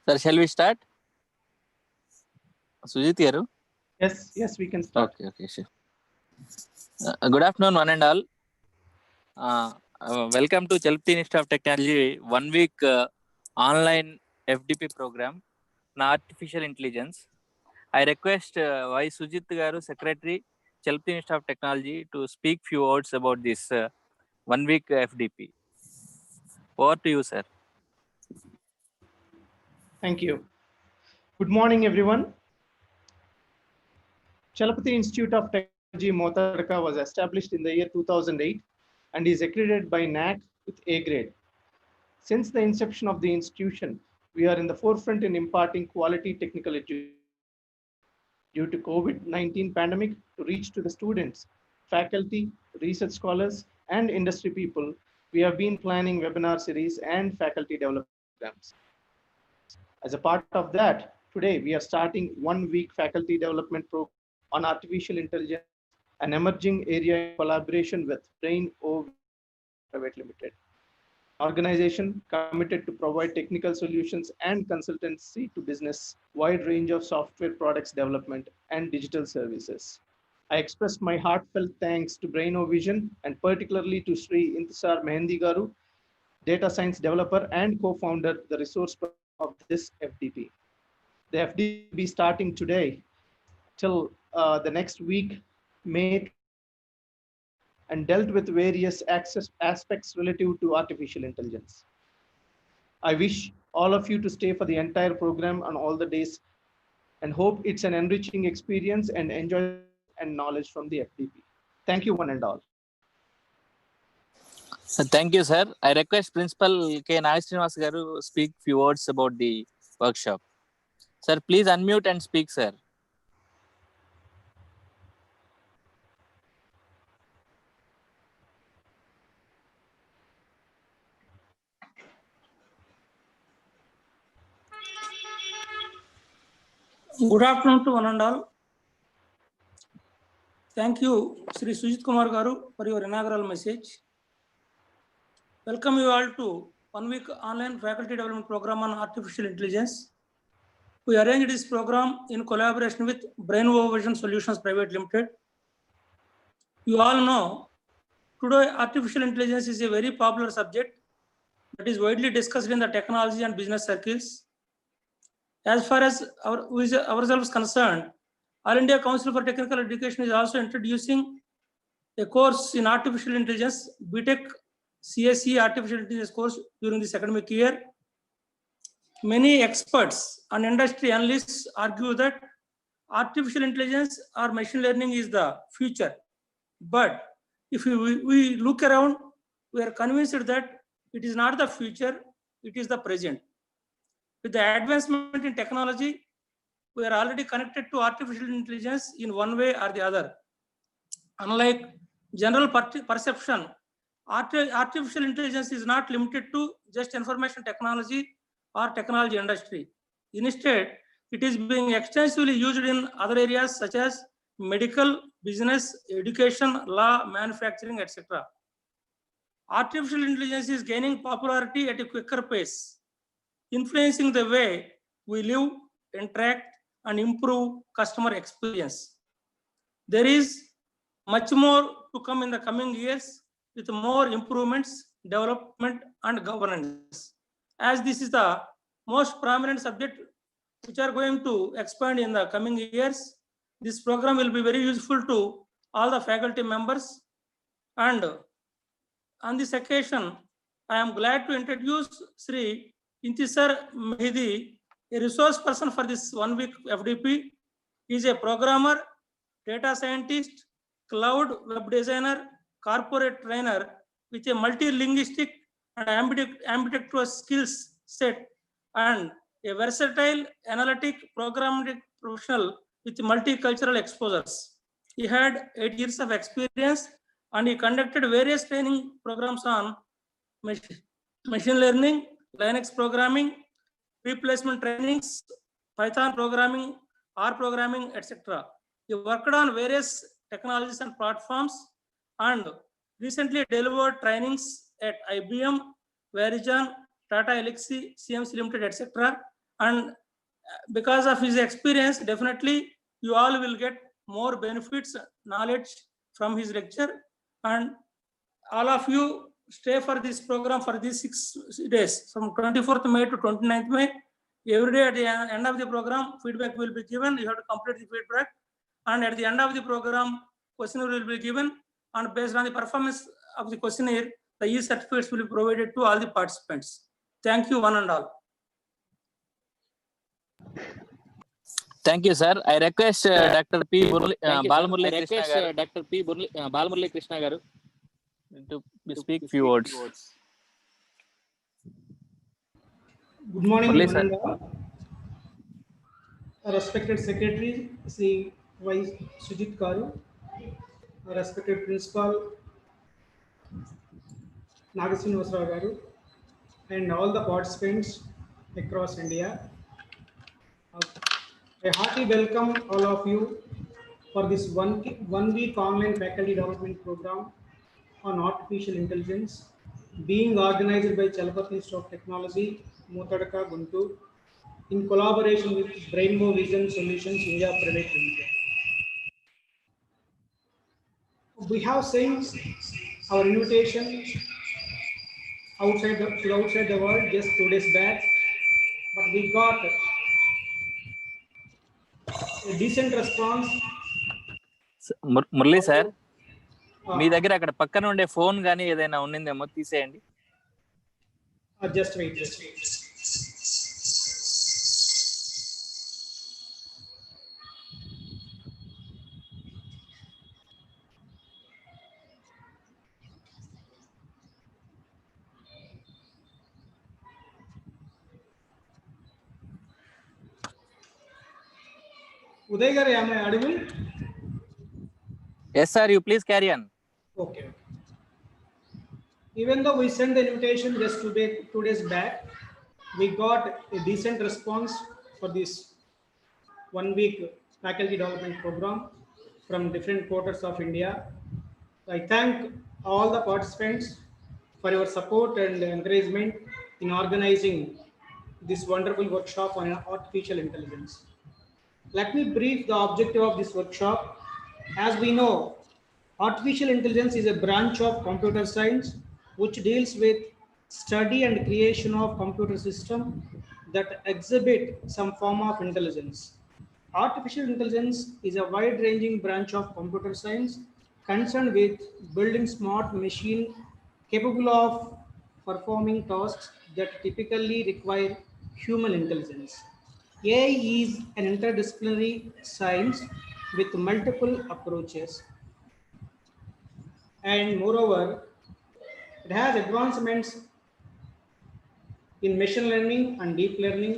Sir, shall we start? Sujit garu? Yes, we can start. Okay, sure. Good afternoon, one and all. Welcome to Chalpati Institute of Technology 1 week online FDP program on artificial intelligence. I request Y. Sujit garu, Secretary, Chalpati Institute of Technology, to speak few words about this 1 week FDP. Over to you, sir. Thank you. Good morning, everyone. Chalpati Institute of Technology, Motadaka was established in the year 2008 and is accredited by NAAC with A grade. Since the inception of the institution, we are in the forefront in imparting quality technical education. Due to COVID-19 pandemic, to reach to the students, faculty, research scholars, and industry people, we have been planning webinar series and faculty development programs. As a part of that, today we are starting 1 week faculty development program on artificial intelligence, an emerging area in collaboration with Brain-O Private Limited, an organization committed to provide technical solutions and consultancy to business, wide range of software products development and digital services. I express my heartfelt thanks to Brain-O Vision and particularly to Sri Intisar Mehendi Garu, data science developer and co-founder, the resource of this FDP. The FDP will be starting today till the next week, May, and dealt with various aspects relative to artificial intelligence. I wish all of you to stay for the entire program on all the days and hope it's an enriching experience and enjoy and knowledge from the FDP. Thank you, one and all. Thank you, sir. I request Principal K. Nagasrinivas garu speak few words about the workshop. Sir, please unmute and speak, sir. Good afternoon to one and all. Thank you, Sri Sujit Kumar Garu, for your inaugural message. Welcome you all to 1 week online faculty development program on artificial intelligence. We arranged this program in collaboration with Brain-O Vision Solutions Private Limited. You all know, today artificial intelligence is a very popular subject that is widely discussed in the technology and business circles. As far as ourselves concerned, All India Council for Technical Education is also introducing a course in artificial intelligence, BTech CSE artificial intelligence course during this academic year. Many experts and industry analysts argue that artificial intelligence or machine learning is the future. But if we look around, we are convinced that it is not the future, it is the present. With the advancement in technology, we are already connected to artificial intelligence in one way or the other. Unlike general perception, artificial intelligence is not limited to just information technology or technology industry. Instead, it is being extensively used in other areas such as medical, business, education, law, manufacturing, etc. Artificial intelligence is gaining popularity at a quicker pace, influencing the way we live, interact, and improve customer experience. There is much more to come in the coming years with more improvements, development, and governance. As this is the most prominent subject which are going to expand in the coming years, this program will be very useful to all the faculty members. And on this occasion, I am glad to introduce Sri Intisar Mehendi, a resource person for this 1 week FDP. He is a programmer, data scientist, cloud web designer, corporate trainer with a multilinguistic and ambidextrous skills set, and a versatile analytic programming professional with multicultural exposures. He had 8 years of experience and he conducted various training programs on machine learning, Linux programming, replacement trainings, Python programming, R programming, etc. He worked on various technologies and platforms and recently delivered trainings at IBM, Verizon, Tata Elxsi, CMC Limited, etc. And because of his experience, definitely you all will get more benefits, knowledge from his lecture, and all of you stay for this program for these 6 days from 24th May to 29th May. Every day at the end of the program, feedback will be given. You have to complete the feedback, and at the end of the program, questionnaire will be given, and based on the performance of the questionnaire, the e-certificates will be provided to all the participants. Thank you, one and all. Thank you, sir. I request Dr. P. Balamurali Krishna garu. Dr. P. Balamurali Krishna garu To speak few words. Good morning, Murali, one sir. and all. Our respected Secretary, Sri Y. Sujit Karu, our respected Principal, Nagasrinivasarao Garu, and all the participants across India. A hearty welcome all of you for this one week online faculty development program on artificial intelligence being organized by Chalapathy Institute of Technology, Motadaka, Guntur, in collaboration with Brainbow Vision Solutions India Private Limited. We have sent our invitation outside the world just 2 days back, but we got a decent response. Murali sir, మీ దగ్గర అక్కడ పక్కన ఉండే phone గానీ ఏదైనా ఉన్నిందేమో తీసేయండి. Just wait. Uday garu, am I audible? Yes, sir. You please carry on. Okay. Even though we sent the invitation just 2 days back, we got a decent response for this 1 week faculty development program from different quarters of India. I thank all the participants for your support and encouragement in organizing this wonderful workshop on artificial intelligence. Let me brief the objective of this workshop. As we know, artificial intelligence is a branch of computer science which deals with study and creation of computer systems that exhibit some form of intelligence. Artificial intelligence is a wide-ranging branch of computer science concerned with building smart machines capable of performing tasks that typically require human intelligence. AI is an interdisciplinary science with multiple approaches, and moreover, it has advancements in machine learning and deep learning.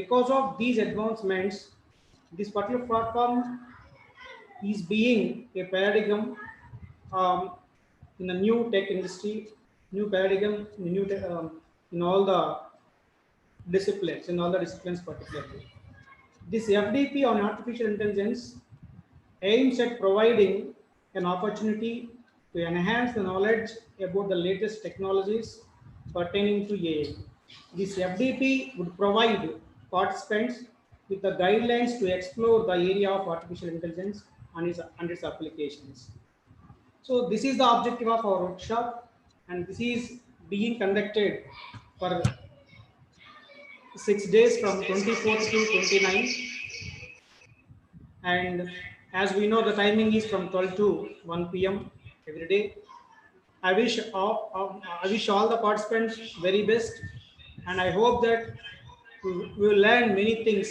Because of these advancements, this particular platform is being a paradigm in the new tech industry, new paradigm in all the disciplines, particularly. This FDP on artificial intelligence aims at providing an opportunity to enhance the knowledge about the latest technologies pertaining to AI. This FDP would provide participants with the guidelines to explore the area of artificial intelligence and its applications. So this is the objective of our workshop, and this is being conducted for 6 days from 24th to 29th. And as we know, the timing is from 12 to 1 p.m. every day. I wish all the participants very best, and I hope that we will learn many things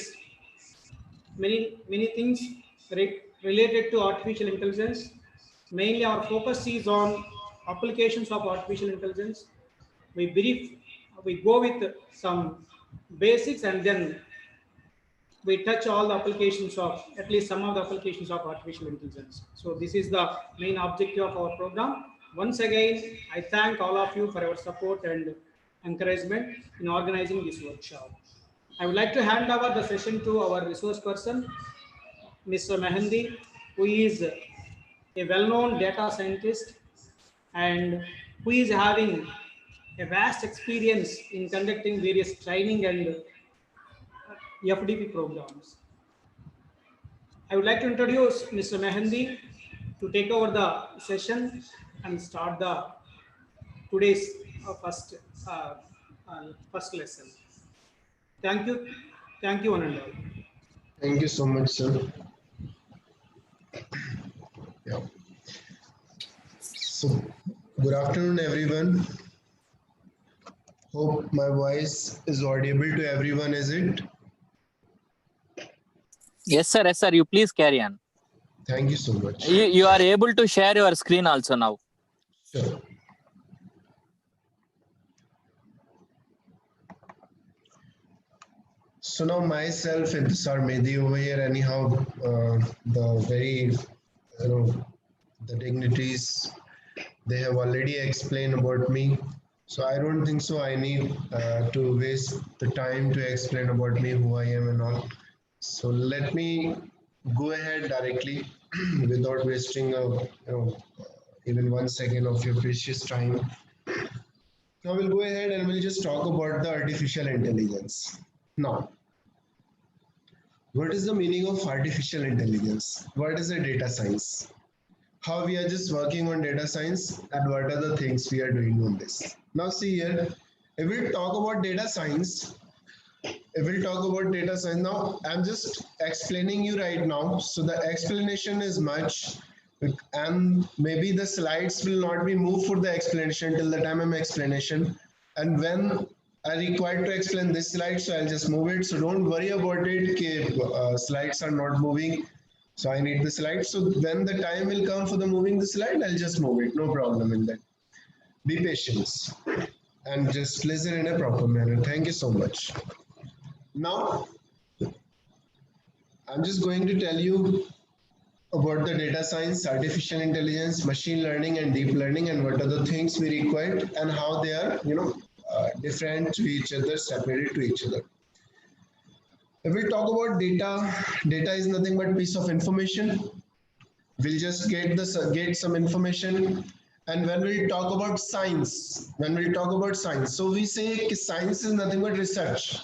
related to artificial intelligence. Mainly our focus is on applications of artificial intelligence. We go with some basics, and then we touch all the applications of, at least some of the applications of artificial intelligence. So this is the main objective of our program. Once again, I thank all of you for your support and encouragement in organizing this workshop. I would like to hand over the session to our resource person, Mr. Mehendi, who is a well-known data scientist and who is having a vast experience in conducting various training and FDP programs. I would like to introduce Mr. Mehendi to take over the session and start the today's uh, first lesson. Thank you, one and all. Thank you so much, sir. Yeah. So, good afternoon, everyone. Hope my voice is audible to everyone, is it? Yes, sir. Yes, sir. You please carry on. Thank you so much. You are able to share your screen also now. Sure. So now myself, Intisar Mehdi over here, anyhow, the very, the dignitaries, they have already explained about me. So I don't think so I need to waste the time to explain about me, who I am and all. So let me go ahead directly without wasting even 1 second of your precious time. Now we'll go ahead and we'll just talk about the artificial intelligence. Now, what is the meaning of artificial intelligence? What is a data science? How we are just working on data science and what are the things we are doing on this. Now see here, if we talk about data science, now I'm just explaining you right now. So the explanation is much and maybe the slides will not be moved for the explanation till the time I'm explanation. And when I required to explain this slide, so I'll just move it. So don't worry about it, slides are not moving. So I need the slide. So when the time will come for the moving the slide, I'll just move it. No problem in that. Be patient and just listen in a proper manner. Thank you so much. Now, I'm just going to tell you about the data science, artificial intelligence, machine learning, and deep learning, and what are the things we require and how they are, different to each other, separated to each other. If we talk about data, data is nothing but piece of information. We'll just get some information. And when we talk about science, so we say science is nothing but research,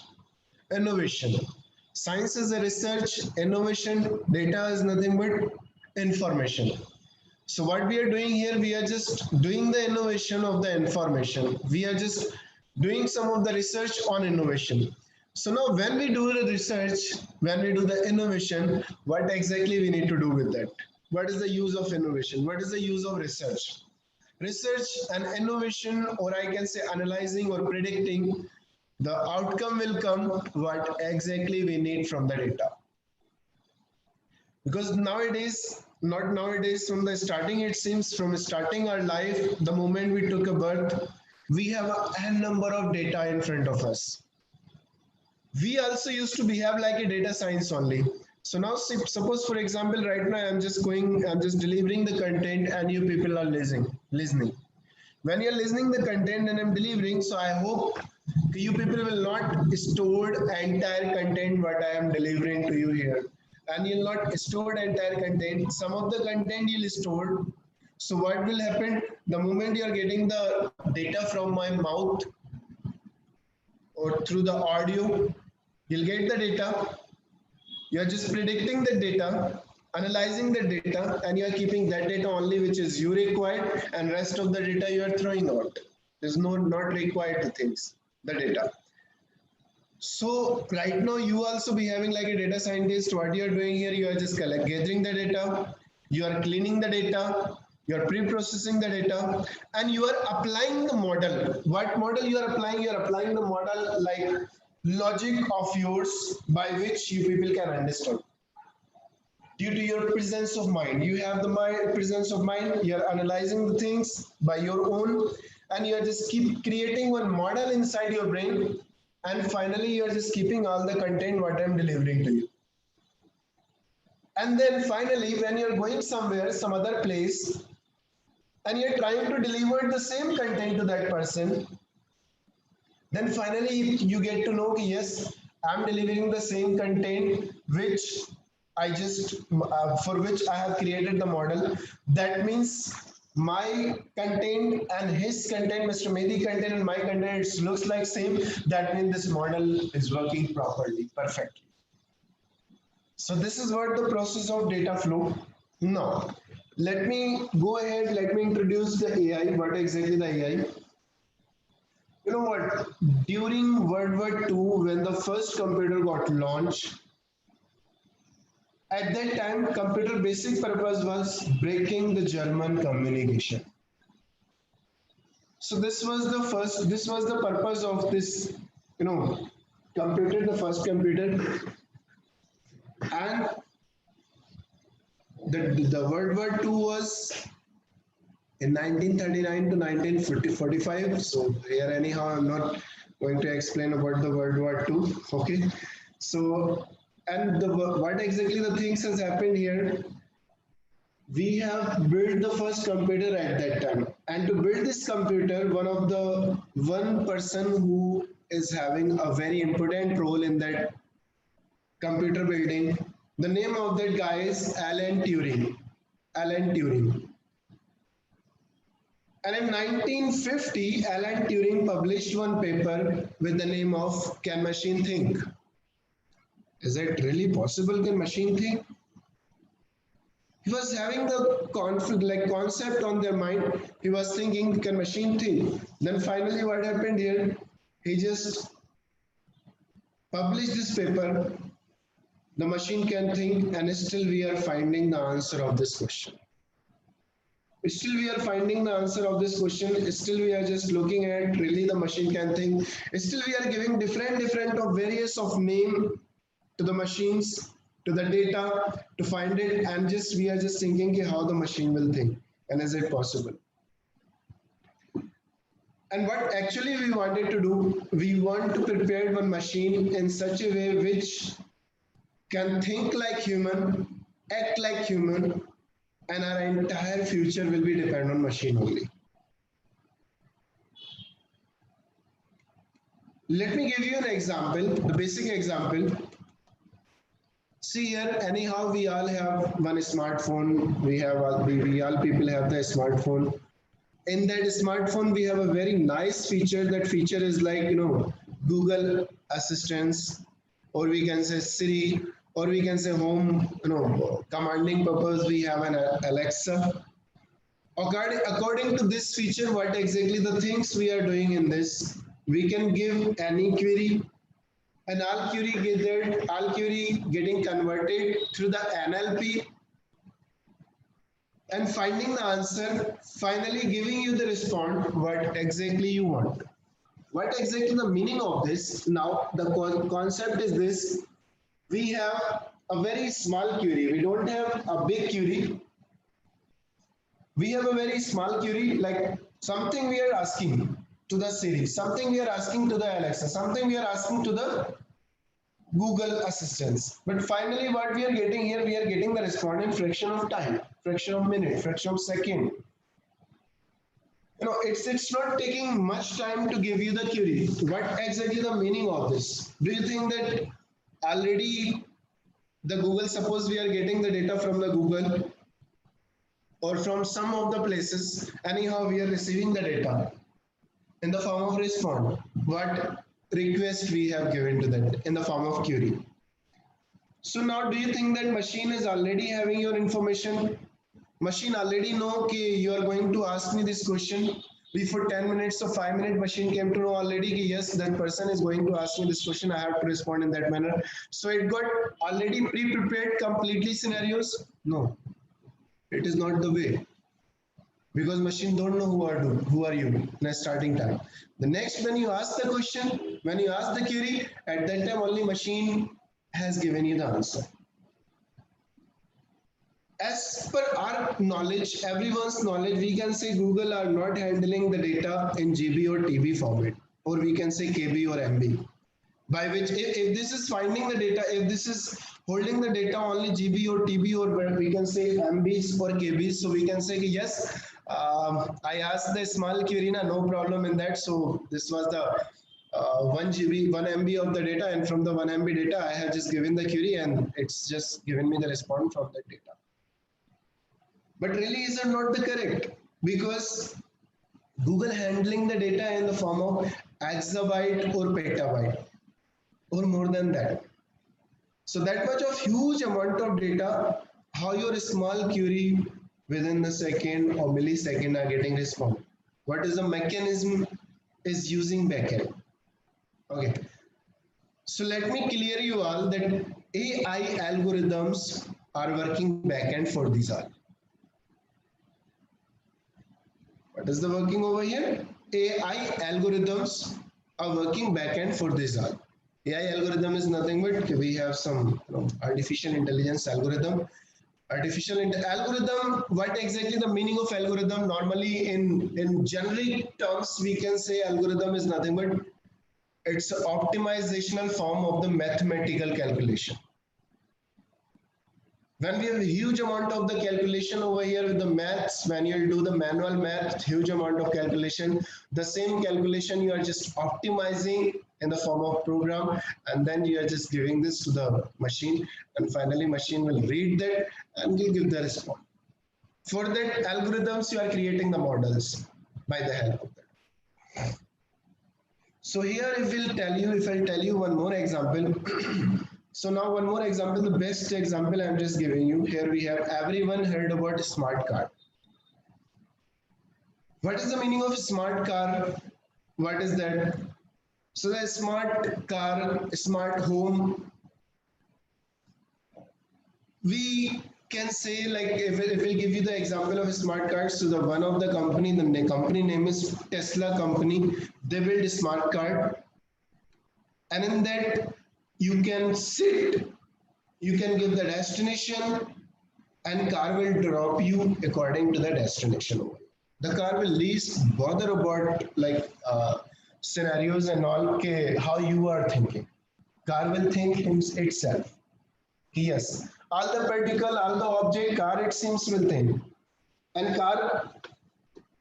innovation. Science is a research, innovation, data is nothing but information. So what we are doing here, we are just doing the innovation of the information. We are just doing some of the research on innovation. So now when we do the research, when we do the innovation, what exactly we need to do with that? What is the use of innovation? What is the use of research? Research and innovation, or I can say analyzing or predicting, the outcome will come what exactly we need from the data. Because nowadays, not nowadays, from the starting, it seems from starting our life, the moment we took a birth, we have a number of data in front of us. We also used to behave like a data science only. So now suppose, for example, right now I'm just delivering the content and you people are listening. When you're listening the content and I'm delivering, so I hope you people will not store entire content what I am delivering to you here. And you'll not store the entire content. Some of the content you'll store. So what will happen? The moment you're getting the data from my mouth or through the audio, you'll get the data. You're just predicting the data, analyzing the data, and you're keeping that data only which is you required, and rest of the data you are throwing out. There's not required to things, the data. So right now you also be having like a data scientist. What you're doing here, you are just gathering the data, you are cleaning the data, you are pre-processing the data, and you are applying the model. What model you are applying? You are applying the model like logic of yours by which you people can understand. Due to your presence of mind, you have the presence of mind, you are analyzing the things by your own, and you are just keep creating one model inside your brain, and finally you are just keeping all the content what I'm delivering to you. And then finally, when you're going somewhere, some other place, and you're trying to deliver the same content to that person, then finally you get to know, yes, I'm delivering the same content which I just, for which I have created the model. That means my content and his content, Mr. Mehdi content and my content, it looks like same, that means this model is working properly, perfectly. So this is what the process of data flow. Now, let me go ahead, let me introduce the AI, what exactly the AI. You know what, during World War II, when the first computer got launched, at that time, computer basic purpose was breaking the German communication. So this was the purpose of this, computer, the first computer. And the World War II was in 1939 to 1945. So here anyhow, I'm not going to explain about the World War II. Okay. So, and what exactly the things has happened here, we have built the first computer at that time. And to build this computer, one person who is having a very important role in that computer building, the name of that guy is Alan Turing. Alan Turing. And in 1950, Alan Turing published one paper with the name of Can Machine Think? Is it really possible? Can machine think? He was having the concept on their mind. He was thinking, can machine think? Then finally what happened here? He just published this paper. The machine can think, and still we are finding the answer of this question. Still we are finding the answer of this question. Still we are just looking at really the machine can think. Still we are giving different of various of name to the machines, to the data, to find it, and we are just thinking how the machine will think, and is it possible? And what actually we wanted to do, we want to prepare one machine in such a way which can think like human, act like human, and our entire future will be dependent on machine only. Let me give you an example, the basic example. See here, anyhow, we all have one smartphone. We all people have the smartphone. In that smartphone, we have a very nice feature. That feature is like, Google Assistance, or we can say Siri, or we can say home, commanding purpose, we have an Alexa. According to this feature, what exactly the things we are doing in this, we can give any query, and all query getting converted through the NLP and finding the answer, finally giving you the response what exactly you want. What exactly the meaning of this? Now the concept is this: we have a very small query. We don't have a big query. We have a very small query, like something we are asking to the Siri, something we are asking to the Alexa, something we are asking to the Google Assistants. But finally what we are getting here, we are getting the response in fraction of time, fraction of minute, fraction of second. It's not taking much time to give you the query. What exactly the meaning of this? Do you think that already the Google, suppose we are getting the data from the Google or from some of the places, anyhow we are receiving the data in the form of response. What request we have given to that in the form of query. So now do you think that machine is already having your information? Machine already know okay, you are going to ask me this question. Before 10 minutes or 5 minutes, machine came to know already that yes, that person is going to ask me this question. I have to respond in that manner. So it got already pre-prepared completely scenarios? No, it is not the way. Because machine don't know who are you in a starting time. The next, when you ask the question, when you ask the query, at that time only machine has given you the answer. As per our knowledge, everyone's knowledge, we can say Google are not handling the data in GB or TB format, or we can say KB or MB. By which, if this is finding the data, if this is holding the data only GB or TB, or we can say MBs or KBs, so we can say yes, I asked the small query, no problem in that. So this was the 1 GB, 1 MB of the data, and from the 1 MB data, I have just given the query, and it's just given me the response from that data. But really, is it not the correct? because Google handling the data in the form of exabyte or petabyte or more than that. So that much of huge amount of data, how your small query within the second or millisecond are getting responded. What is the mechanism is using backend. Okay. So let me clear you all that AI algorithms are working backend for these all. What is the working over here? AI algorithms are working backend for this all. AI algorithm is nothing but we have some artificial intelligence algorithm. Algorithm, what exactly the meaning of algorithm? Normally in generic terms, we can say algorithm is nothing but it's an optimizational form of the mathematical calculation. When we have a huge amount of the calculation over here with the maths, when you do the manual math, huge amount of calculation, the same calculation you are just optimizing in the form of program, and then you are just giving this to the machine, and finally machine will read that and will give the response. For that algorithms, you are creating the models by the help of that. So here if I'll tell you one more example. So now one more example, the best example I'm just giving you. Here we have everyone heard about smart car. What is the meaning of smart car? What is that? So the smart car, smart home, we can say like if we give you the example of smart cars, so the one of the company, the company name is Tesla company. They build a smart car, and in that you can sit, you can give the destination, and car will drop you according to the destination. The car will least bother about like scenarios and all, okay, how you are thinking. Car will think itself. Yes, all the particle, all the object, car it seems will think. And car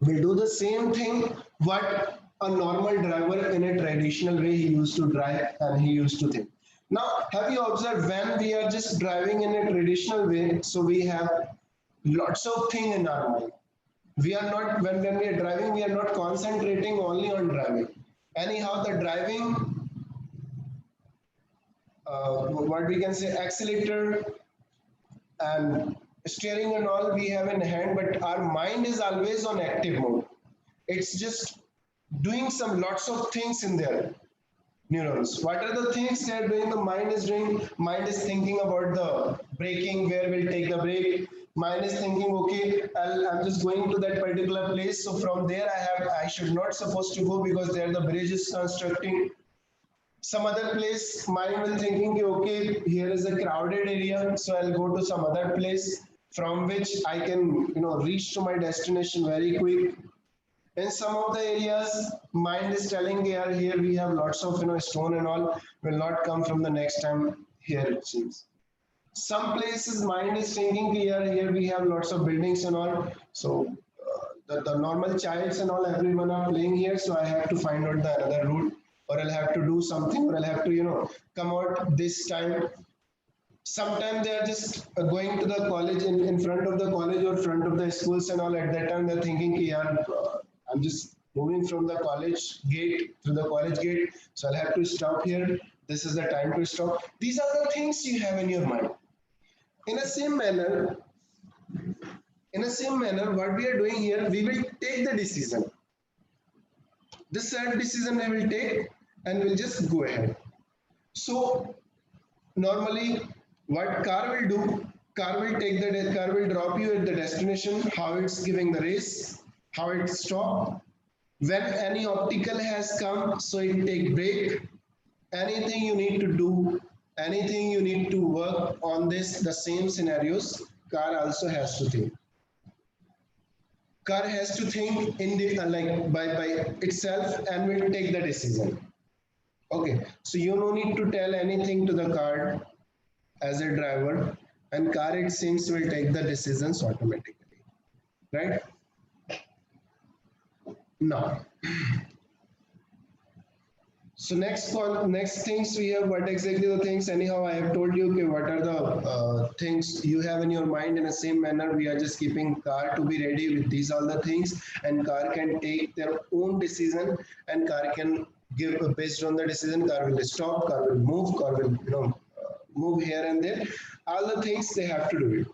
will do the same thing what a normal driver in a traditional way he used to drive and he used to think. Now, have you observed when we are just driving in a traditional way, so we have lots of things in our mind. We are not, when we are driving, we are not concentrating only on driving. Anyhow, the driving, what we can say, accelerator and steering and all we have in hand, but our mind is always on active mode. It's just doing some lots of things in there. Neurons. What are the things they are doing? The mind is doing. Mind is thinking about the braking, where we'll take the brake. Mind is thinking, okay, I'm just going to that particular place. So from there, I should not supposed to go because there the bridge is constructing. Some other place, mind will thinking, okay, here is a crowded area, so I'll go to some other place from which I can, reach to my destination very quick. In some of the areas, mind is telling here we have lots of stone and all will not come from the next time here it seems. Some places mind is thinking here we have lots of buildings and all. So the normal childs and all everyone are playing here. So I have to find out the another route, or I'll have to do something, or I'll have to come out this time. Sometimes they are just going to the college in front of the college or front of the schools and all. At that time they're thinking, I'm just moving from the college gate to the college gate, so I'll have to stop here. This is the time to stop. These are the things you have in your mind. In the same manner, what we are doing here, we will take the decision. This sad decision we will take and we'll just go ahead. So normally what car will do, car will drop you at the destination, how it's giving the race, how it stop. When any obstacle has come, so it take break. Anything you need to do, anything you need to work on this, the same scenarios, car also has to think. Car has to think in the by itself and will take the decision. Okay, so you no need to tell anything to the car as a driver, and car it seems will take the decisions automatically, right? Now, So next things we have, what exactly the things, anyhow I have told you, okay, what are the things you have in your mind. In the same manner we are just keeping car to be ready with these all the things, and car can take their own decision, and car can give based on the decision, car will stop, car will move, car will move here and there, all the things they have to do it.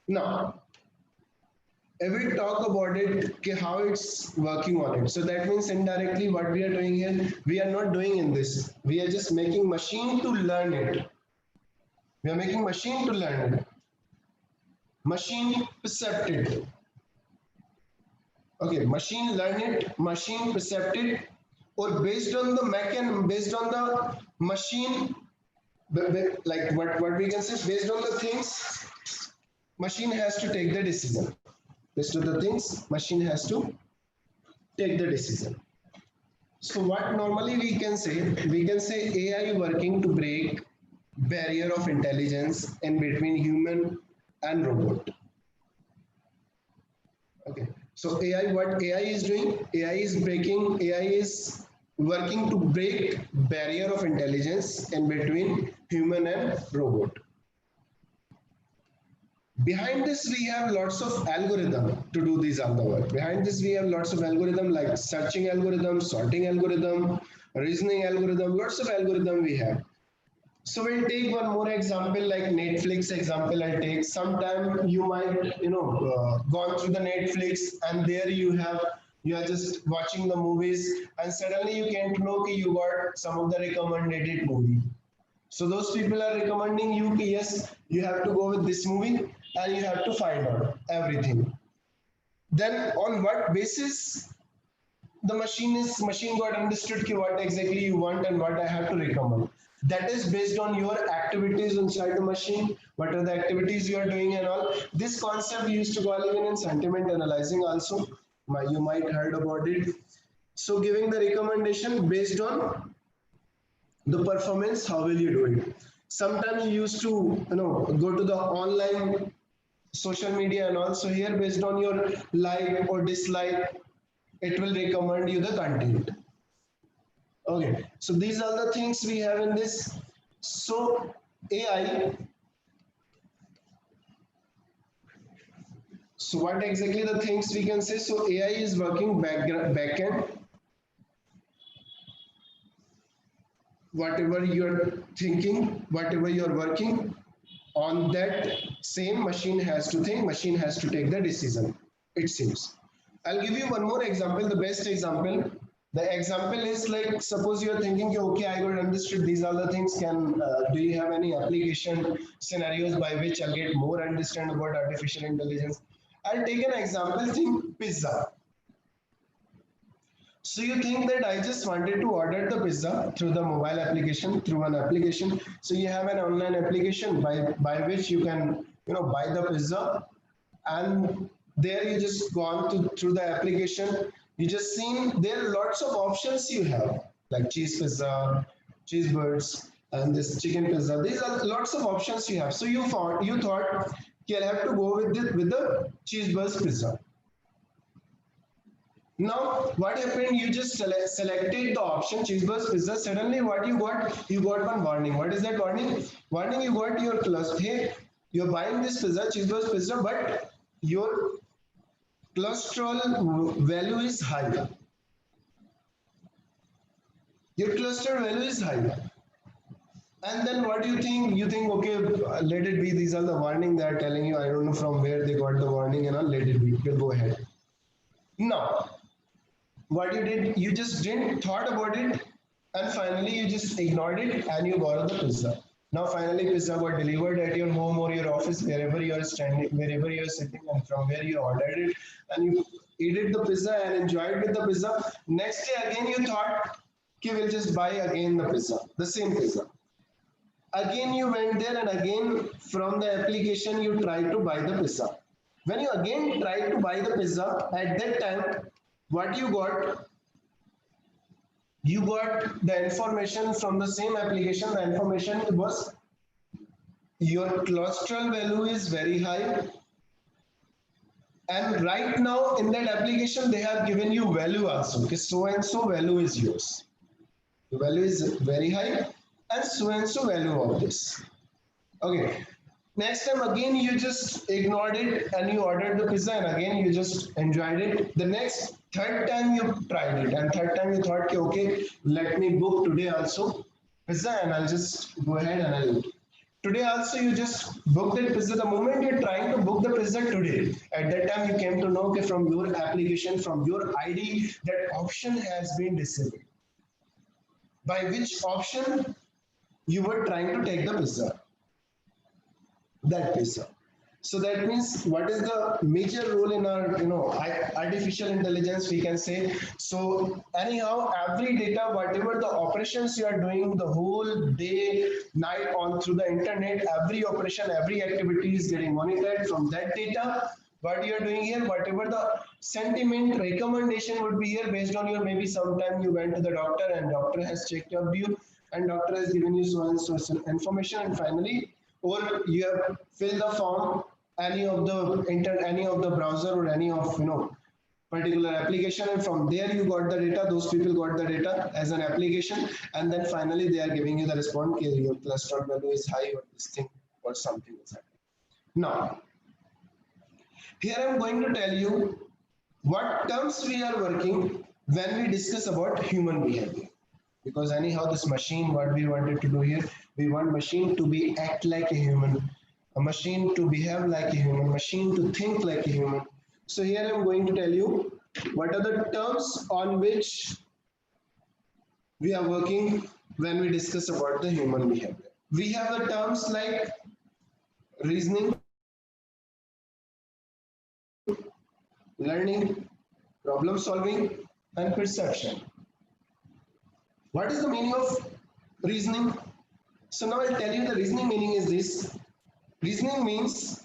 Now if we talk about it, okay, how it's working on it. So that means indirectly what we are doing here, we are not doing in this. We are just making machine to learn it. We are making machine to learn it. Machine percept it. Okay, machine learn it, machine percept it, or based on the based on the machine, like what we can say, based on the things, machine has to take the decision. Based on the things, machine has to take the decision. So what normally we can say AI working to break barrier of intelligence in between human and robot. Okay. So what AI is doing? AI is working to break barrier of intelligence in between human and robot. Behind this, we have lots of algorithm to do these all the work. Behind this, we have lots of algorithm like searching algorithm, sorting algorithm, reasoning algorithm, lots of algorithm we have. So we'll take one more example like Netflix example I'll take. Sometime you might, gone through the Netflix and there you are just watching the movies and suddenly you came to know that you got some of the recommended movie. So those people are recommending you, yes, you have to go with this movie and you have to find out everything. Then on what basis the machine got understood what exactly you want and what I have to recommend. That is based on your activities inside the machine, what are the activities you are doing and all. This concept we used to call even in sentiment analyzing also. You might heard about it. So giving the recommendation based on the performance, how will you do it? Sometimes you used to go to the online social media and also here based on your like or dislike, it will recommend you the content. Okay, so these are the things we have in this. So AI, so what exactly the things we can say? So AI is working backend. Whatever you're thinking, whatever you're working on, that same machine has to think, machine has to take the decision, it seems. I'll give you one more example, the best example. The example is like, suppose you're thinking, okay, I got understood these are the things, do you have any application scenarios by which I'll get more understand about artificial intelligence? I'll take an example, think pizza. So you think that I just wanted to order the pizza through the mobile application, through an application. So you have an online application by which you can, buy the pizza, and there you just gone through the application. You just seen there are lots of options you have, like cheese pizza, cheeseburgers, and this chicken pizza. These are lots of options you have. So you thought, okay, I'll have to go with the cheeseburgers pizza. Now, what happened? You just selected the option cheeseburgers pizza. Suddenly, what you got? You got one warning. What is that warning? Warning, you got your cholesterol. Hey, you're buying this pizza, cheeseburgers pizza, but your cholesterol value is high. Your cholesterol value is high. And then what do you think? You think, okay, let it be. These are the warning they are telling you. I don't know from where they got the warning and all. Let it be. You go ahead. Now, what you did, you just didn't thought about it, and finally you just ignored it and you borrowed the pizza. Now finally pizza got delivered at your home or your office, wherever you are standing, wherever you are sitting, and from where you ordered it, and you ate the pizza and enjoyed with the pizza. Next day again you thought, okay, we'll just buy again the pizza, the same pizza. Again you went there and again from the application you tried to buy the pizza. When you again tried to buy the pizza, at that time, what you got? You got the information from the same application. The information was your cholesterol value is very high. And right now in that application, they have given you value also. Okay, so and so value is yours. The value is very high and so value of this. Okay. Next time again you just ignored it and you ordered the pizza and again you just enjoyed it. The next third time you tried it and third time you thought, okay, let me book today also pizza and I'll just go ahead and I'll. Today also you just book that pizza. The moment you're trying to book the pizza today, at that time you came to know, okay, from your application, from your ID, that option has been disabled. By which option you were trying to take the pizza? That pizza. So that means what is the major role in our artificial intelligence, we can say. So anyhow, every data, whatever the operations you are doing the whole day, night on through the internet, every operation, every activity is getting monitored from that data. What you are doing here, whatever the sentiment recommendation would be here based on your, maybe sometime you went to the doctor and doctor has checked up you and doctor has given you so and so information, and finally, or you have filled the form any of the browser or any of particular application, and from there you got the data, those people got the data as an application, and then finally they are giving you the response, okay, your cholesterol value is high or this thing or something is happening. Now here I am going to tell you what terms we are working when we discuss about human behavior. Because anyhow, this machine, what we wanted to do here, we want machine to be act like a human, a machine to behave like a human, machine to think like a human. So here I'm going to tell you what are the terms on which we are working when we discuss about the human behavior. We have the terms like reasoning, learning, problem solving, and perception. What is the meaning of reasoning? So now I'll tell you the reasoning meaning is this. Reasoning means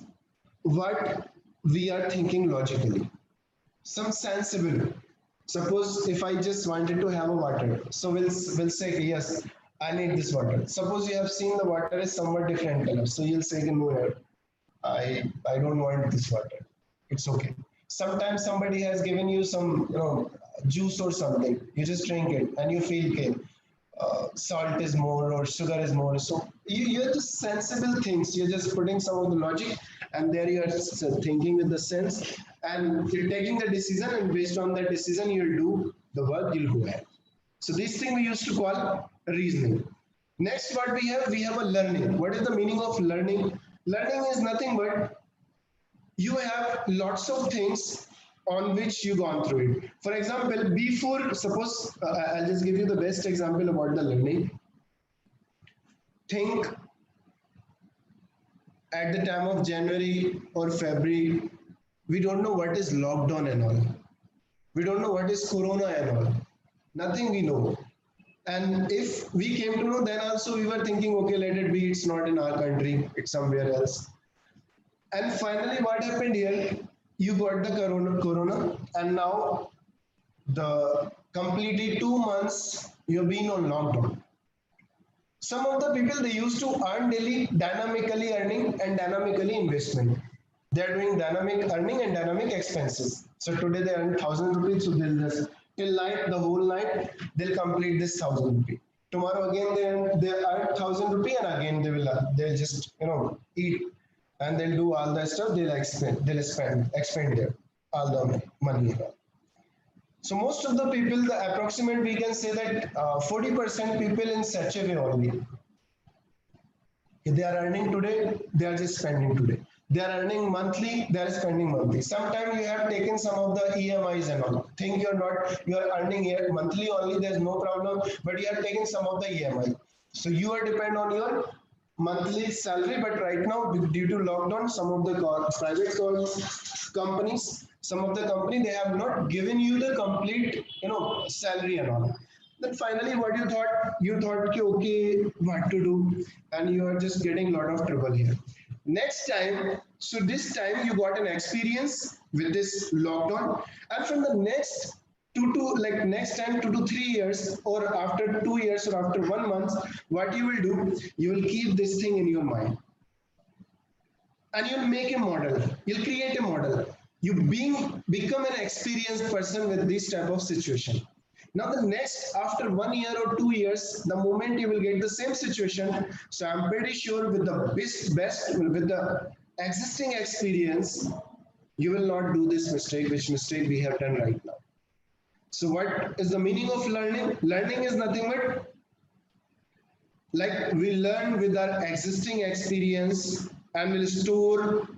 what we are thinking logically, some sensible. Suppose if I just wanted to have a water, so we'll say yes, I need this water. Suppose you have seen the water is somewhat different color, so you'll say no, I don't want this water. It's okay. Sometimes somebody has given you some juice or something. You just drink it and you feel okay. Salt is more or sugar is more. So you're just sensible things. You're just putting some of the logic, and there you are thinking with the sense, and you're taking the decision, and based on that decision, you'll do the work. You'll go ahead. So this thing we used to call reasoning. Next, what we have a learning. What is the meaning of learning? Learning is nothing but you have lots of things on which you gone through it. For example, before, suppose I'll just give you the best example about the learning. Think at the time of January or February, we don't know what is lockdown and all. We don't know what is corona and all. Nothing we know. And if we came to know, then also we were thinking, okay, let it be, it's not in our country, it's somewhere else. And finally, what happened here? You got the corona, and now the completely 2 months you've been on lockdown. Some of the people, they used to earn daily, dynamically earning and dynamically investment. They're doing dynamic earning and dynamic expenses. So today they earn 1,000 rupees, so they'll just till night, the whole night, they'll complete this 1,000 rupees. Tomorrow again they earn 1,000 rupees, and again they'll just eat. And they'll do all that stuff, they'll expend their all the money. So most of the people, the approximate, we can say that 40% people in such a way only. If they are earning today, they are just spending today. They are earning monthly, they are spending monthly. Sometimes you have taken some of the EMIs and all. Think you are earning here monthly only, there's no problem, but you are taking some of the EMI. So you are depend on your monthly salary, but right now due to lockdown, some of the private companies, they have not given you the complete salary and all. Then finally what you thought okay, what to do, and you are just getting a lot of trouble here. Next time, so this time you got an experience with this lockdown, and from the next 2 to 3 years, or after 2 years or after 1 month, what you will do, you will keep this thing in your mind, and you'll make a model, you'll create a model. You become an experienced person with this type of situation. Now the next, after 1 year or 2 years, the moment you will get the same situation, so I'm pretty sure with the best with the existing experience, you will not do this mistake, which mistake we have done right now. So what is the meaning of learning? Learning is nothing but like we learn with our existing experience and will store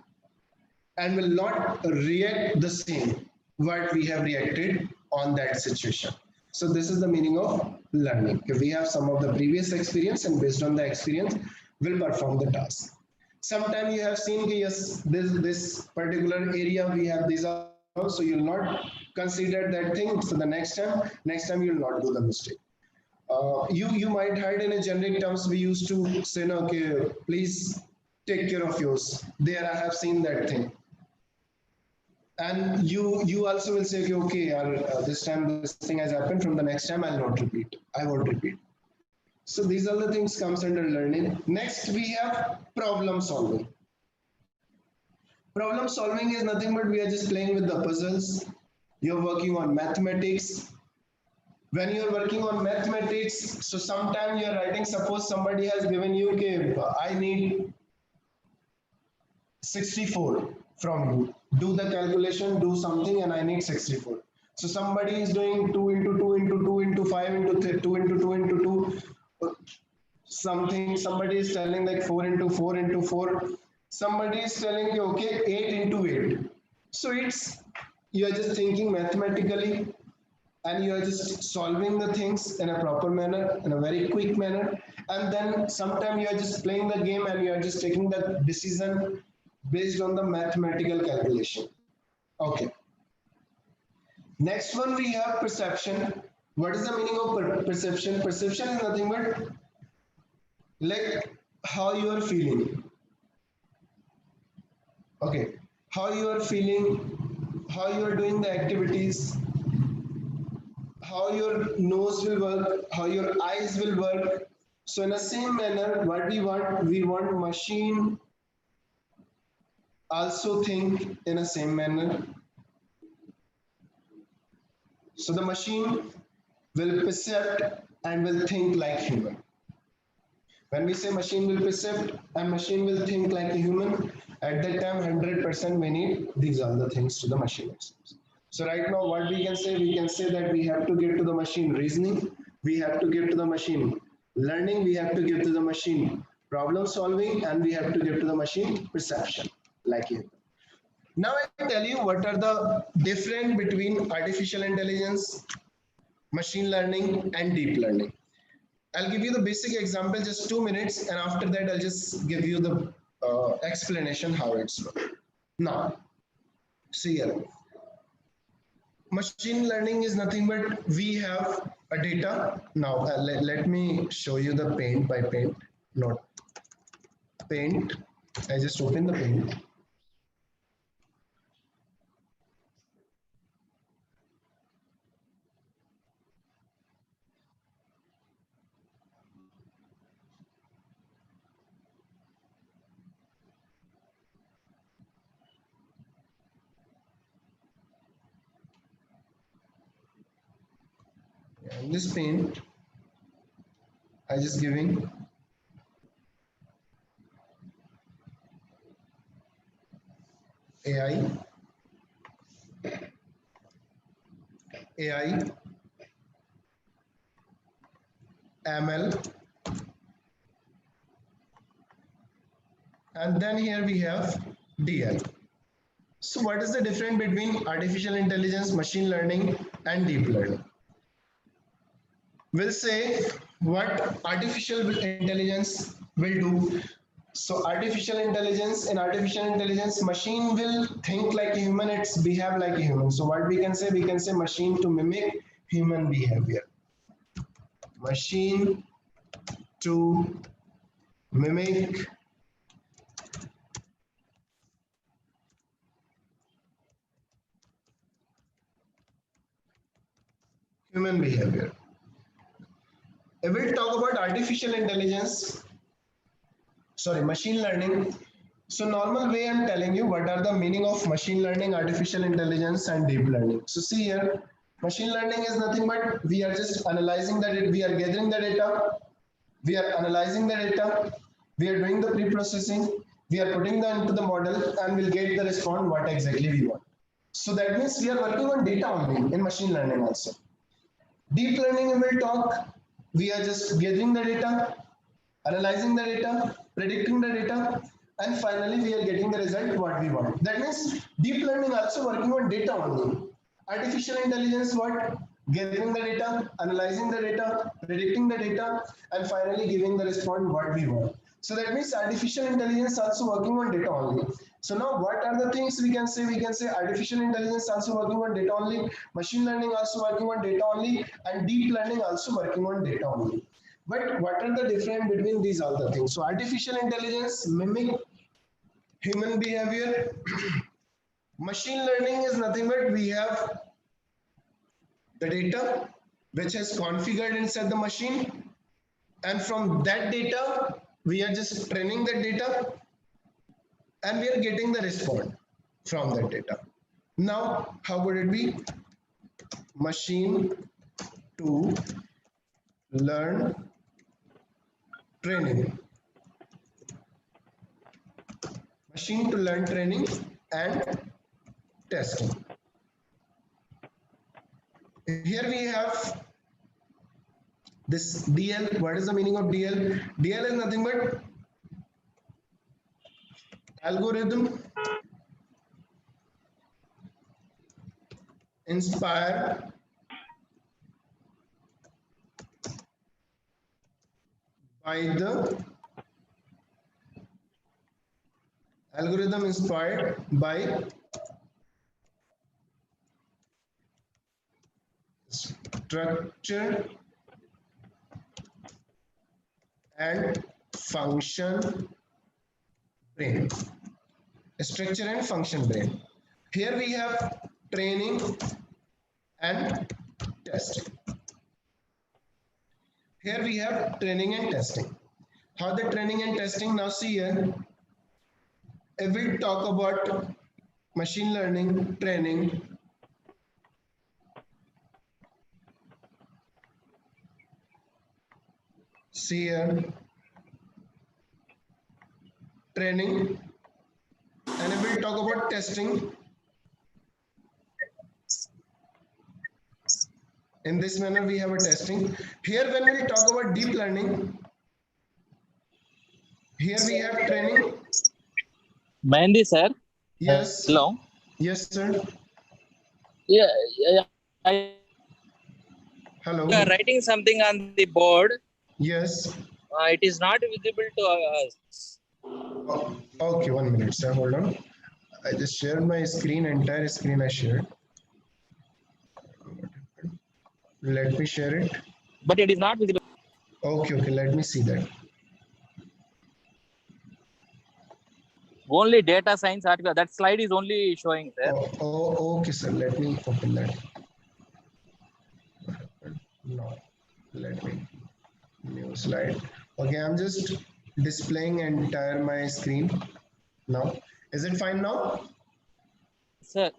and will not react the same what we have reacted on that situation. So this is the meaning of learning. If we have some of the previous experience and based on the experience, we'll perform the task. Sometimes you have seen yes, this particular area we have these are, so you'll not consider that thing. So the next time you'll not do the mistake. You might heard in a generic terms we used to say, no, okay, please take care of yours. There I have seen that thing. And you also will say, okay, this time this thing has happened. From the next time I'll not repeat. I won't repeat. So these are the things comes under learning. Next we have problem solving. Problem solving is nothing but we are just playing with the puzzles. You're working on mathematics. When you're working on mathematics, so sometime you're writing, suppose somebody has given you, okay, I need 64 from you. Do the calculation, do something, and I need 64. So somebody is doing 2 into 2 into 2 into 5 into 2 into 2 into 2. Something, somebody is telling like 4 into 4 into 4. Somebody is telling, okay, 8 into 8. So you are just thinking mathematically, and you are just solving the things in a proper manner, in a very quick manner. And then sometimes you are just playing the game and you are just taking the decision based on the mathematical calculation. Okay. Next one we have perception. What is the meaning of perception? Perception is nothing but like how you are feeling. Okay. How you are feeling, how you are doing the activities, how your nose will work, how your eyes will work. So in the same manner, what we want machine also think in the same manner. So the machine will perceive and will think like human. When we say machine will perceive and machine will think like a human, at that time 100% we need these are the things to the machine. So right now what we can say that we have to give to the machine reasoning, we have to give to the machine learning, we have to give to the machine problem solving, and we have to give to the machine perception like you. Now I tell you what are the difference between artificial intelligence, machine learning and deep learning. I'll give you the basic example, just 2 minutes, and after that I'll just give you the explanation how it's work. Now, see here. Machine learning is nothing but we have a data. Now let me show you the paint by paint, not paint. I just open the paint. In this paint, I just giving AI, ML, and then here we have DL. So what is the difference between artificial intelligence, machine learning and deep learning? We'll say what artificial intelligence will do. So artificial intelligence, machine will think like a human, it's behave like a human. So what we can say machine to mimic human behavior. Machine to mimic human behavior. If we talk about machine learning. So normal way I'm telling you what are the meaning of machine learning, artificial intelligence and deep learning. So see here, Machine learning is nothing but we are just analyzing the data, we are gathering the data, we are analyzing the data, we are doing the pre-processing, we are putting them into the model, and we'll get the response what exactly we want. So that means we are working on data only in machine learning also. Deep learning we will talk, we are just gathering the data, analyzing the data, predicting the data, and finally we are getting the result what we want. That means deep learning also working on data only. Artificial intelligence what? Gathering the data, analyzing the data, predicting the data, and finally giving the response what we want. So that means artificial intelligence also working on data only. So now what are the things we can say? We can say artificial intelligence also working on data only, machine learning also working on data only, and deep learning also working on data only. But what are the difference between these all the things? So artificial intelligence mimic human behavior. Machine learning is nothing but we have the data which is configured inside the machine, and from that data we are just training that data and we are getting the response from that data. Now how would it be? Machine to learn training. Machine to learn training and testing. Here we have this DL. What is the meaning of DL? DL is nothing but algorithm inspired by the structure and function brain. Structure and function brain. Here we have training and testing. Here we have training and testing. How the training and testing? Now see here, if we talk about machine learning training, see here, training, and if we talk about testing, in this manner we have a testing. Here when we talk about deep learning, here we have training. Mehendi sir. Yes. Hello. Yes, sir. Yeah, Hello. you are writing something on the board. Yes. It is not visible to us. Oh, okay, 1 minute, sir. Hold on. I just shared my screen, entire screen I shared. Let me share it. But it is not visible. Okay, let me see that. Only data science article. That slide is only showing there. Okay, sir. Let me open that. No, let me new slide. Okay, I'm just displaying entire my screen now. Is it fine now? Sir.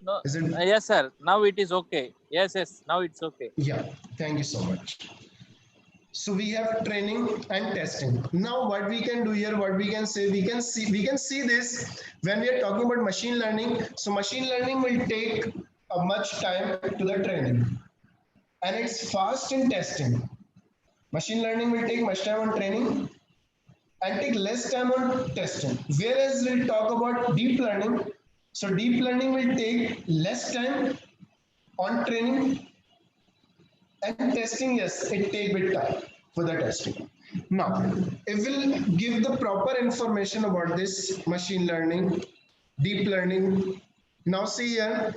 No. Is it? Yes, sir. Now it is okay. Yes. Now it's okay. Yeah. Thank you so much. So we have training and testing. Now what we can do here, what we can say, we can see this when we are talking about machine learning. So machine learning will take a much time to the training, and it's fast in testing. Machine learning will take much time on training and take less time on testing. Whereas we'll talk about deep learning. So deep learning will take less time on training and testing, yes, it take bit time for the testing. Now, it will give the proper information about this machine learning, deep learning. Now see here,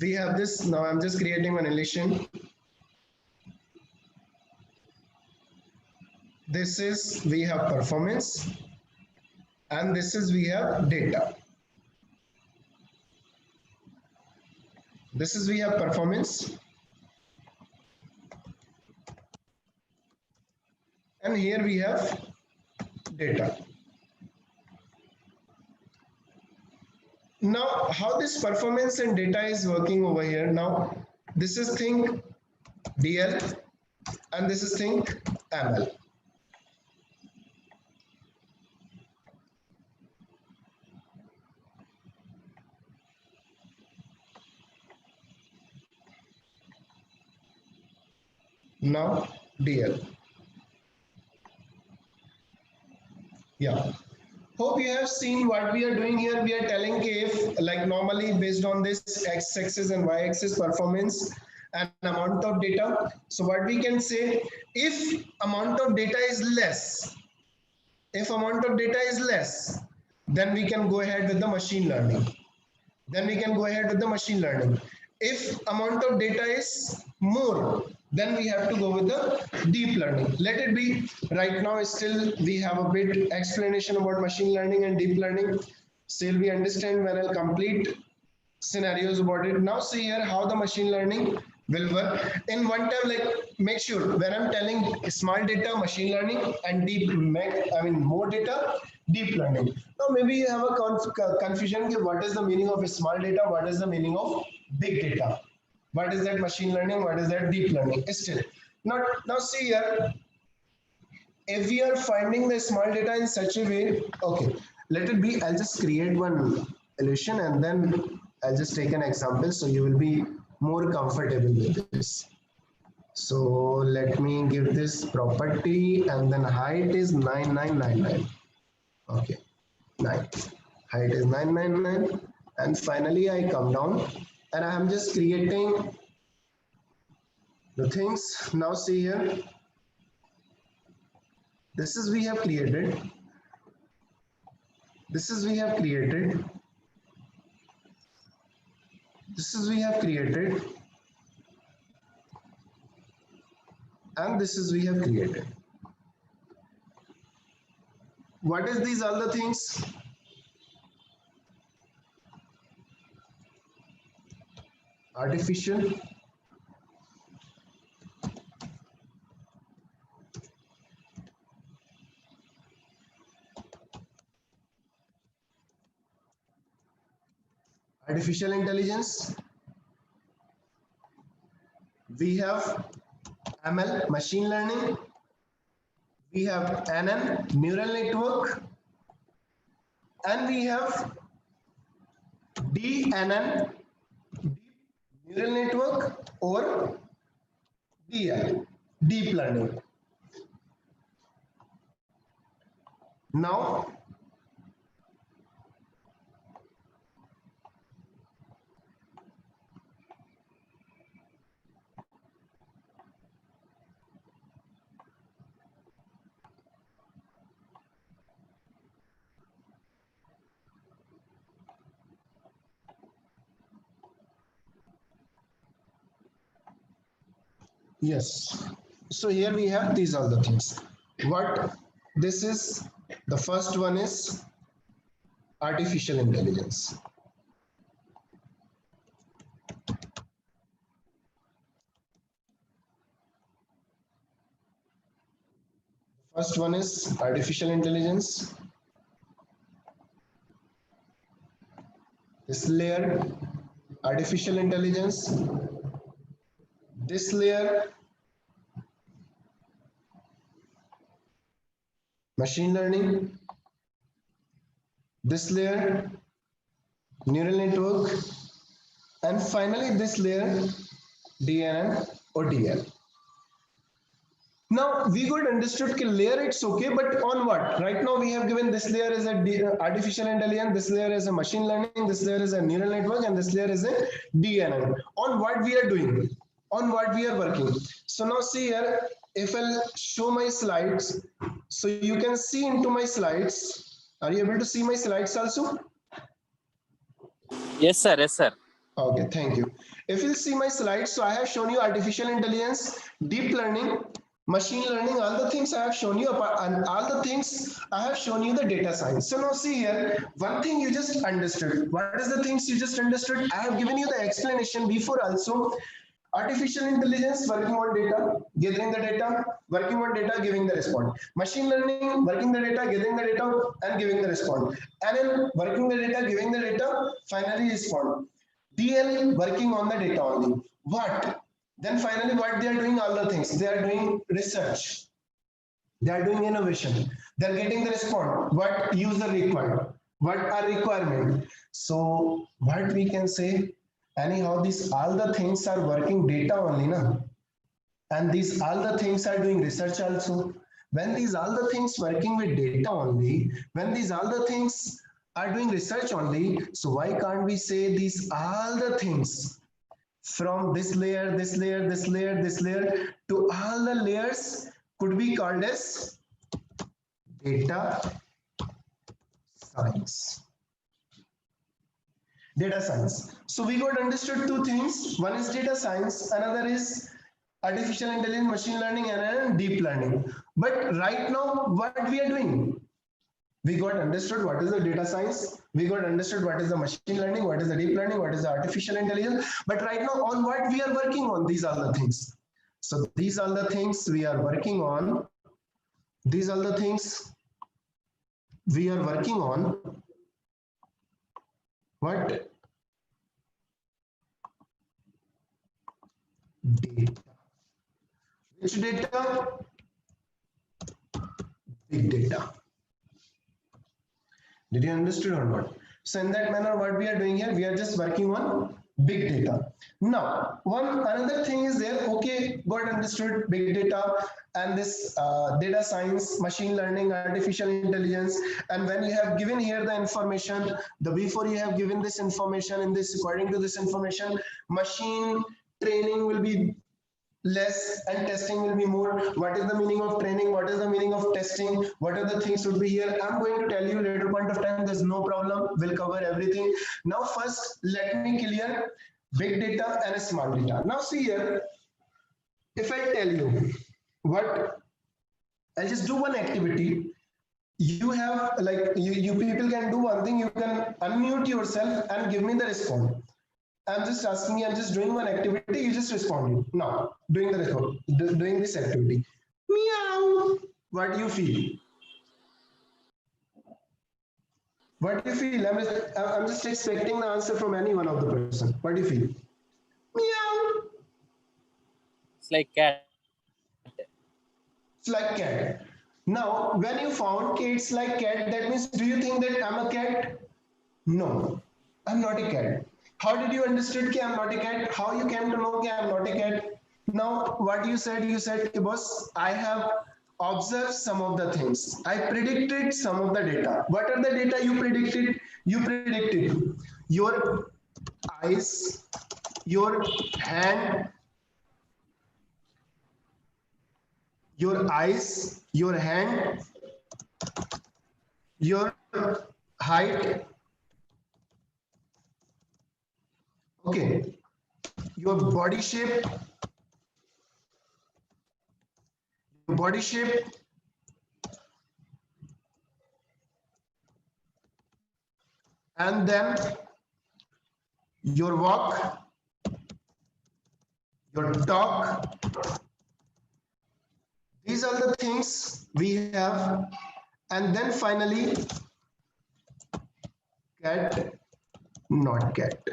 we have this. Now I'm just creating an illustration. This is we have performance, and this is we have data. This is we have performance, and here we have data. Now, how this performance and data is working over here. Now, this is think DL and this is think ML. Now, DL. Yeah. Hope you have seen what we are doing here. We are telling if like normally based on this x-axis and y-axis performance and amount of data. So what we can say, if amount of data is less, then we can go ahead with the machine learning. If amount of data is more, then we have to go with the deep learning. Let it be. Right now still we have a bit explanation about machine learning and deep learning. Still we understand when I'll complete scenarios about it. Now see here how the machine learning will work. In one time, like make sure when I'm telling small data, machine learning, and more data, deep learning. Now maybe you have a confusion. What is the meaning of small data? What is the meaning of big data? What is that machine learning? What is that deep learning? Still, now see here. If we are finding the small data in such a way, okay, let it be. I'll just create one illusion and then I'll just take an example so you will be more comfortable with this. So let me give this property and then height is 9999. Okay, 9. Height is 999 and finally I come down and I am just creating the things. Now see here. This is we have created. This is we have created. This is we have created. And this is we have created. What is these other things? Artificial intelligence. We have ML, machine learning. We have NN, neural network. And we have DNN, deep neural network, or DL, deep learning. Now, yes. So here we have these are the things. What this is, the first one is artificial intelligence. First one is artificial intelligence. This layer, artificial intelligence. This layer, machine learning. This layer, neural network. And finally this layer, DNN or DL. Now we got understood that layer it's okay, but on what? Right now we have given this layer as a artificial intelligence, this layer is a machine learning, this layer is a neural network, and this layer is a DNN. On what we are doing? On what we are working? So now see here, if I'll show my slides, so you can see into my slides. Are you able to see my slides also? Yes, sir. Yes, sir. Okay, thank you. If you'll see my slides, so I have shown you artificial intelligence, deep learning, machine learning, all the things I have shown you, and all the things I have shown you the data science. So now see here, one thing you just understood. What is the things you just understood? I have given you the explanation before also. Artificial intelligence working on data, gathering the data, working on data, giving the response. Machine learning working the data, gathering the data, and giving the response. ML working the data, giving the data, finally respond. DL working on the data only. What? Then finally what they are doing? All the things. They are doing research. They are doing innovation. They are getting the response. What user required? What are requirement? So what we can say? Anyhow, these all the things are working data only, na? And these all the things are doing research also. When these all the things working with data only, when these all the things are doing research only, so why can't we say these all the things from this layer, this layer, this layer, this layer to all the layers could be called as data science. Data science. So we got understood two things. One is data science, another is artificial intelligence, machine learning, and deep learning. But right now, what we are doing? We got understood what is the data science. We got understood what is the machine learning, what is the deep learning, what is the artificial intelligence. But right now, on what we are working on, these are the things. So these are the things we are working on. These are the things we are working on. What? Data. Which data? Big data. Did you understand or not? So in that manner, what we are doing here, we are just working on big data. Now, another thing is there. Okay, got understood big data and this data science, machine learning, artificial intelligence. And when you have given here the information, before you have given this information in this, according to this information, machine training will be less and testing will be more. What is the meaning of training? What is the meaning of testing? What are the things would be here? I'm going to tell you later point of time. There's no problem. We'll cover everything. Now first, let me clear big data and small data. Now see here, if I tell you what, I'll just do one activity. You have like, you people can do one thing. You can unmute yourself and give me the response. I'm just asking you, I'm just doing one activity, you just respond. Now, doing this activity. Meow. What do you feel? What do you feel? I'm just expecting the answer from any one of the person. What do you feel? Meow. It's like cat. It's like cat. Now, when you found it's like cat, that means, do you think that I'm a cat? No, I'm not a cat. How did you understand that I'm not a cat? How you came to know that I'm not a cat? Now, what you said, boss, I have observed some of the things. I predicted some of the data. What are the data you predicted? You predicted your eyes, your hand, your eyes, your hand, your height. Okay, your body shape, and then your walk, your talk. These are the things we have, and then finally, cat, not cat.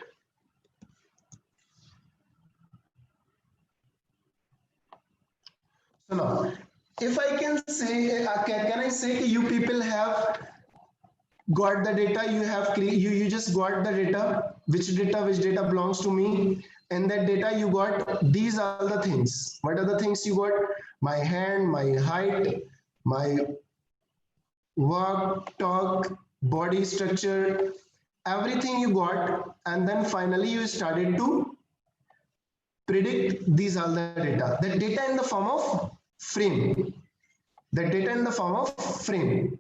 So now, if I can say, can I say you people have got the data, you just got the data, which data belongs to me. In that data you got these are the things. What are the things you got? My hand, my height, my walk, talk, body structure, everything you got, and then finally you started to predict these are the data. The data in the form of frame. The data in the form of frame.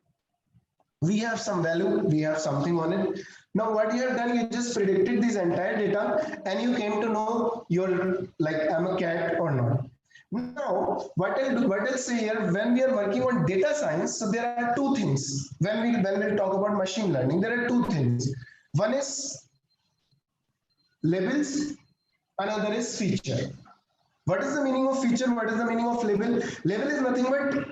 We have some value, we have something on it. Now what you have done, you just predicted this entire data and you came to know you're like, I'm a cat or not. Now what I'll say here, when we are working on data science, so there are two things. When we talk about machine learning, there are two things. One is labels, another is feature. What is the meaning of feature? What is the meaning of label? Label is nothing but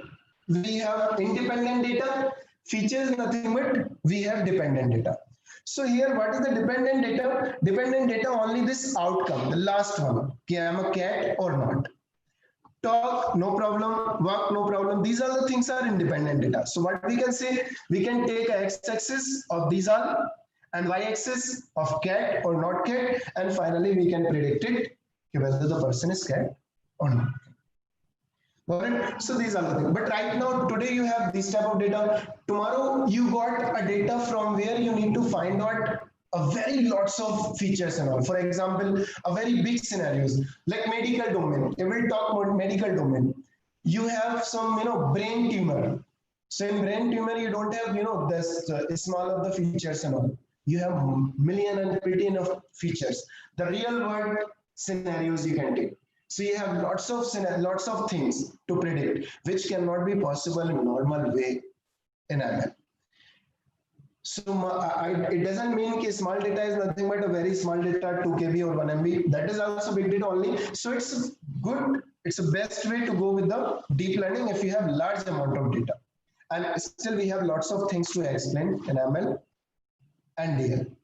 we have independent data. Feature is nothing but we have dependent data. So here, what is the dependent data? Dependent data only this outcome, the last one. I am a cat or not. Talk, no problem. Work, no problem. These are the things are independent data. So what we can say, we can take a x-axis of these all and y-axis of cat or not cat, and finally we can predict it whether the person is cat or not. Alright, so these are the things. But right now, today you have this type of data. Tomorrow you got a data from where you need to find out a very lots of features and all. For example, a very big scenarios like medical domain. If we talk about medical domain, you have some brain tumor. So in brain tumor, you don't have this small of the features and all. You have million and pretty enough features. The real world scenarios you can take. So you have lots of things to predict, which cannot be possible in normal way in ML. So it doesn't mean that small data is nothing but a very small data, 2 KB or 1 MB. That is also big data only. So it's good. It's the best way to go with the deep learning if you have large amount of data. And still we have lots of things to explain in ML and DL.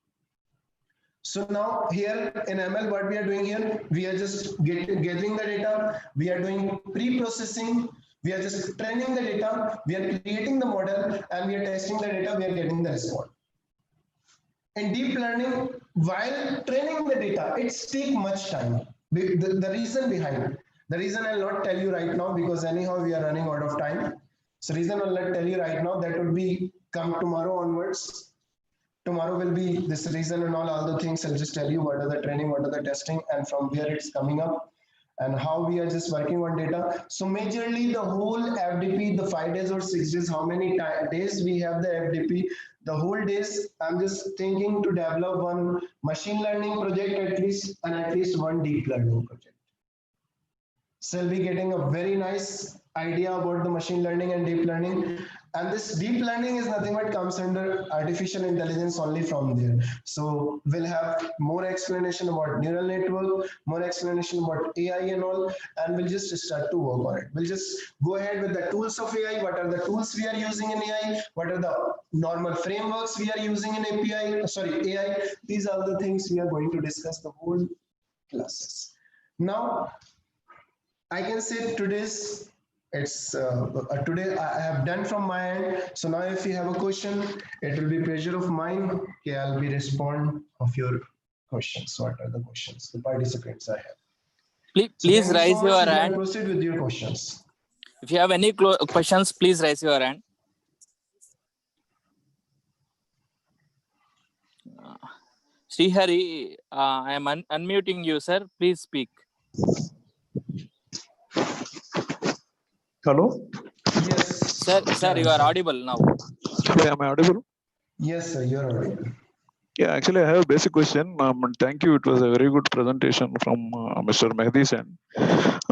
So now here in ML, what we are doing here, we are just gathering the data. We are doing pre-processing. We are just training the data. We are creating the model and we are testing the data. We are getting the response. In deep learning, while training the data, it's take much time. The reason behind, the reason I'll not tell you right now because anyhow we are running out of time. So reason I'll not tell you right now, that will be come tomorrow onwards. Tomorrow will be this reason and all the things. I'll just tell you what are the training, what are the testing, and from where it's coming up, and how we are just working on data. So majorly the whole FDP, the 5 days or 6 days, how many days we have the FDP, the whole days, I'm just thinking to develop one machine learning project at least, and at least one deep learning project. So we'll be getting a very nice idea about the machine learning and deep learning. And this deep learning is nothing but comes under artificial intelligence only from there. So we'll have more explanation about neural network, more explanation about AI and all, and we'll just start to work on it. We'll just go ahead with the tools of AI. What are the tools we are using in AI? What are the normal frameworks we are using in AI? These are the things we are going to discuss the whole classes. Now, I can say today I have done from my end. So now if you have a question, it will be pleasure of mine. Okay, I'll be respond of your questions. What are the questions? The participants I have. Please So raise your you hand. can proceed with your questions. If you have any questions, please raise your hand. Srihari, I am unmuting you, sir. Please speak. Hello? Yes. Sir, you are audible now. Yeah, am I audible? Yes, sir, you're audible. Yeah, actually, I have a basic question. Thank you. It was a very good presentation from Mr. Mehdi's end.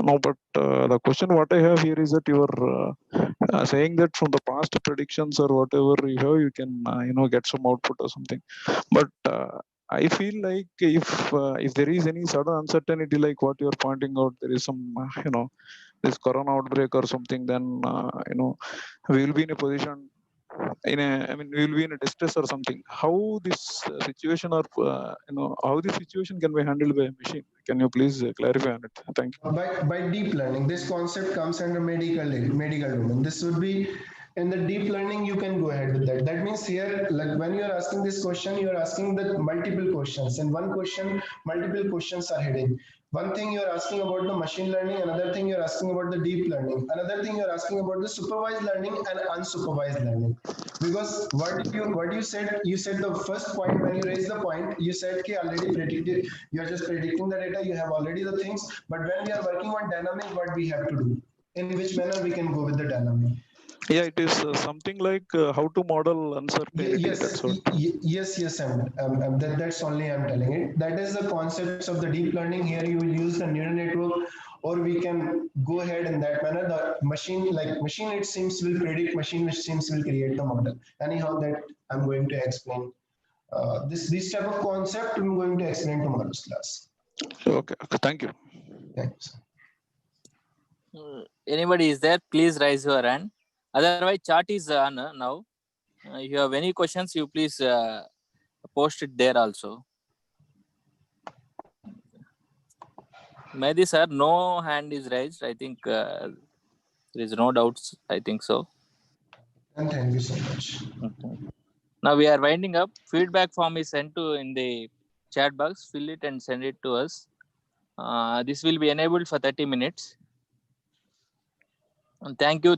No, but the question what I have here is that you are saying that from the past predictions or whatever you have, you can get some output or something. But I feel like if there is any sudden uncertainty like what you are pointing out, there is some this corona outbreak or something, then we will be in a position we will be in a distress or something. How this situation or how this situation can be handled by a machine? Can you please clarify on it? Thank you. By deep learning, this concept comes under medical domain. This would be in the deep learning. You can go ahead with that. That means here, like when you are asking this question, you are asking the multiple questions. In one question, multiple questions are hidden. One thing you are asking about the machine learning, another thing you are asking about the deep learning, another thing you are asking about the supervised learning and unsupervised learning. Because what you said the first point when you raised the point, you said कि already predicted, you are just predicting the data, you have already the things, but when we are working on dynamic, what we have to do, in which manner we can go with the dynamic. Yeah, it is something like how to model uncertainty. Yes, and that's only I'm telling it. That is the concepts of the deep learning. Here you will use the neural network, or we can go ahead in that manner. The machine it seems will predict, machine which seems will create the model. Anyhow, that I'm going to explain. This type of concept I'm going to explain tomorrow's class. Okay, thank you. Thanks. Anybody is there, please raise your hand. Otherwise, chat is on now. If you have any questions, you please post it there also. Mehdi sir, no hand is raised. I think there is no doubts. I think so. And thank you so much. Now we are winding up. Feedback form is sent to in the chat box. Fill it and send it to us. This will be enabled for 30 minutes. And thank you.